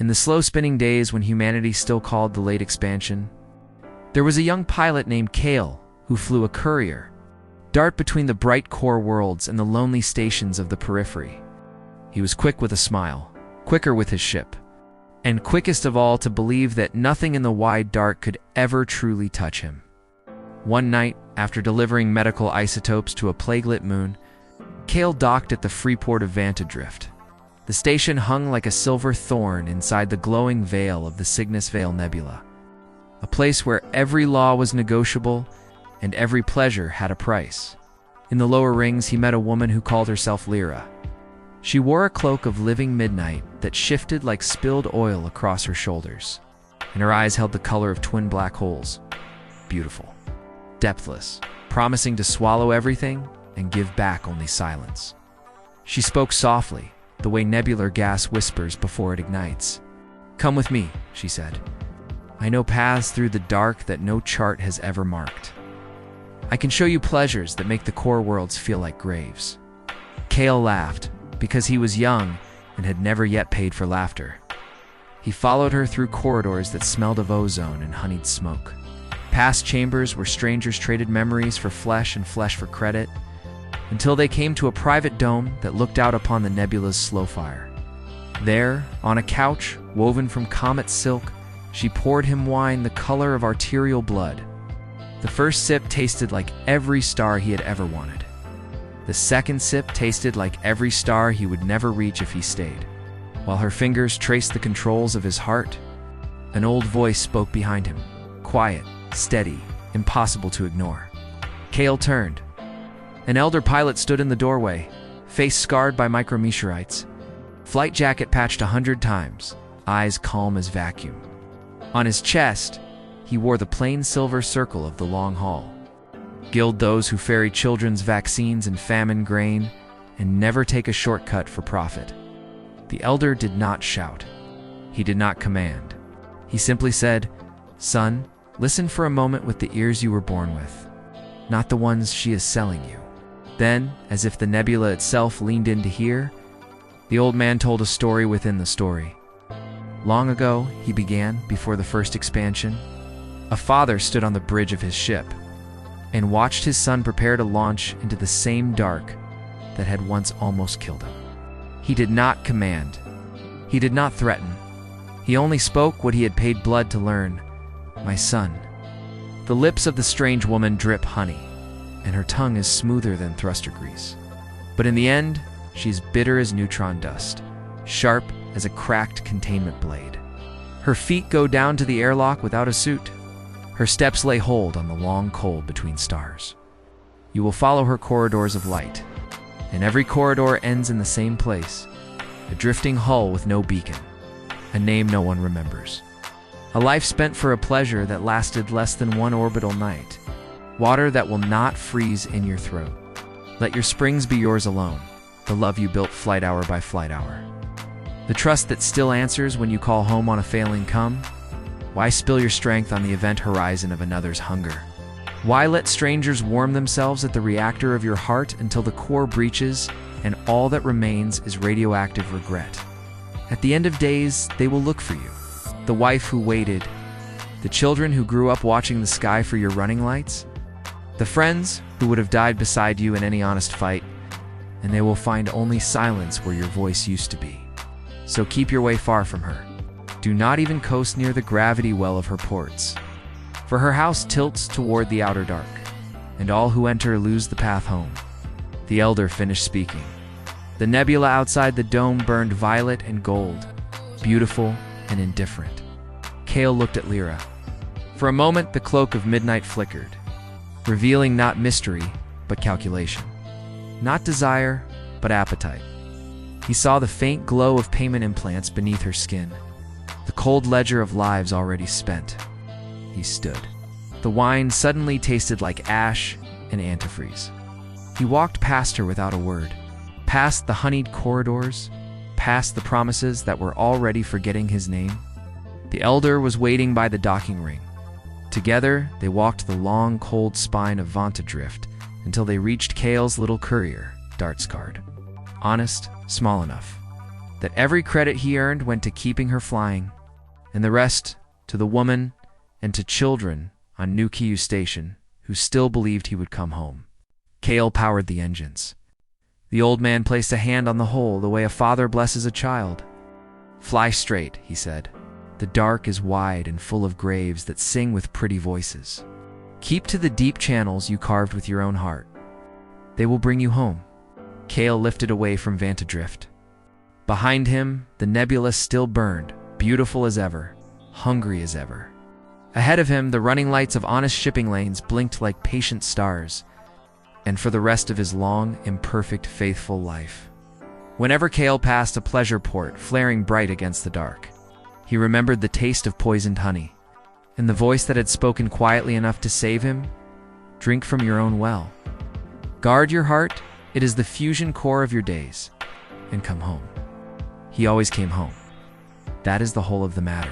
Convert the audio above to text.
In the slow-spinning days when humanity still called the late expansion, there was a young pilot named Kale who flew a courier, dart between the bright core worlds and the lonely stations of the periphery. He was quick with a smile, quicker with his ship, and quickest of all to believe that nothing in the wide dark could ever truly touch him. One night, after delivering medical isotopes to a plague-lit moon, Kale docked at the free port of Vantadrift. The station hung like a silver thorn inside the glowing veil of the Cygnus Veil Nebula, a place where every law was negotiable and every pleasure had a price. In the lower rings, he met a woman who called herself Lyra. She wore a cloak of living midnight that shifted like spilled oil across her shoulders, and her eyes held the color of twin black holes. Beautiful, depthless, promising to swallow everything and give back only silence. She spoke softly, the way nebular gas whispers before it ignites. "Come with me," she said. "I know paths through the dark that no chart has ever marked. I can show you pleasures that make the core worlds feel like graves." Kale laughed, because he was young and had never yet paid for laughter. He followed her through corridors that smelled of ozone and honeyed smoke, past chambers where strangers traded memories for flesh and flesh for credit, until they came to a private dome that looked out upon the nebula's slow fire. There, on a couch woven from comet silk, she poured him wine the color of arterial blood. The first sip tasted like every star he had ever wanted. The second sip tasted like every star he would never reach if he stayed. While her fingers traced the controls of his heart, an old voice spoke behind him, quiet, steady, impossible to ignore. Kale turned. An elder pilot stood in the doorway, face scarred by micrometeorites, flight jacket patched 100 times, eyes calm as vacuum. On his chest, he wore the plain silver circle of the long haul. Gild those who ferry children's vaccines and famine grain, and never take a shortcut for profit. The elder did not shout. He did not command. He simply said, "Son, listen for a moment with the ears you were born with, not the ones she is selling you." Then, as if the nebula itself leaned in to hear, the old man told a story within the story. Long ago, he began, before the first expansion, a father stood on the bridge of his ship and watched his son prepare to launch into the same dark that had once almost killed him. He did not command. He did not threaten. He only spoke what he had paid blood to learn. "My son." The lips of the strange woman drip honey, and her tongue is smoother than thruster grease. But in the end, she is bitter as neutron dust, sharp as a cracked containment blade. Her feet go down to the airlock without a suit. Her steps lay hold on the long cold between stars. You will follow her corridors of light, and every corridor ends in the same place, a drifting hull with no beacon, a name no one remembers. A life spent for a pleasure that lasted less than one orbital night. Water that will not freeze in your throat. Let your springs be yours alone, the love you built flight hour by flight hour. The trust that still answers when you call home on a failing come. Why spill your strength on the event horizon of another's hunger? Why let strangers warm themselves at the reactor of your heart until the core breaches and all that remains is radioactive regret? At the end of days, they will look for you. The wife who waited, the children who grew up watching the sky for your running lights, the friends who would have died beside you in any honest fight, and they will find only silence where your voice used to be. So keep your way far from her. Do not even coast near the gravity well of her ports, for her house tilts toward the outer dark, and all who enter lose the path home. The elder finished speaking. The nebula outside the dome burned violet and gold, beautiful and indifferent. Kale looked at Lyra. For a moment, the cloak of midnight flickered, revealing not mystery, but calculation. Not desire, but appetite. He saw the faint glow of payment implants beneath her skin, the cold ledger of lives already spent. He stood. The wine suddenly tasted like ash and antifreeze. He walked past her without a word, past the honeyed corridors, past the promises that were already forgetting his name. The elder was waiting by the docking ring. Together, they walked the long, cold spine of Vantadrift until they reached Kale's little courier, dart-scarred. Honest, small enough. that every credit he earned went to keeping her flying, and the rest to the woman and to children on New Station who still believed he would come home. Cale powered the engines. The old man placed a hand on the hole the way a father blesses a child. "Fly straight," he said. "The dark is wide and full of graves that sing with pretty voices. Keep to the deep channels you carved with your own heart. They will bring you home." Cale lifted away from Vantadrift. Behind him, the nebula still burned, beautiful as ever, hungry as ever. Ahead of him, the running lights of honest shipping lanes blinked like patient stars, and for the rest of his long, imperfect, faithful life, whenever Cale passed a pleasure port flaring bright against the dark, he remembered the taste of poisoned honey, and the voice that had spoken quietly enough to save him. "Drink from your own well. Guard your heart, it is the fusion core of your days, and come home." He always came home. That is the whole of the matter.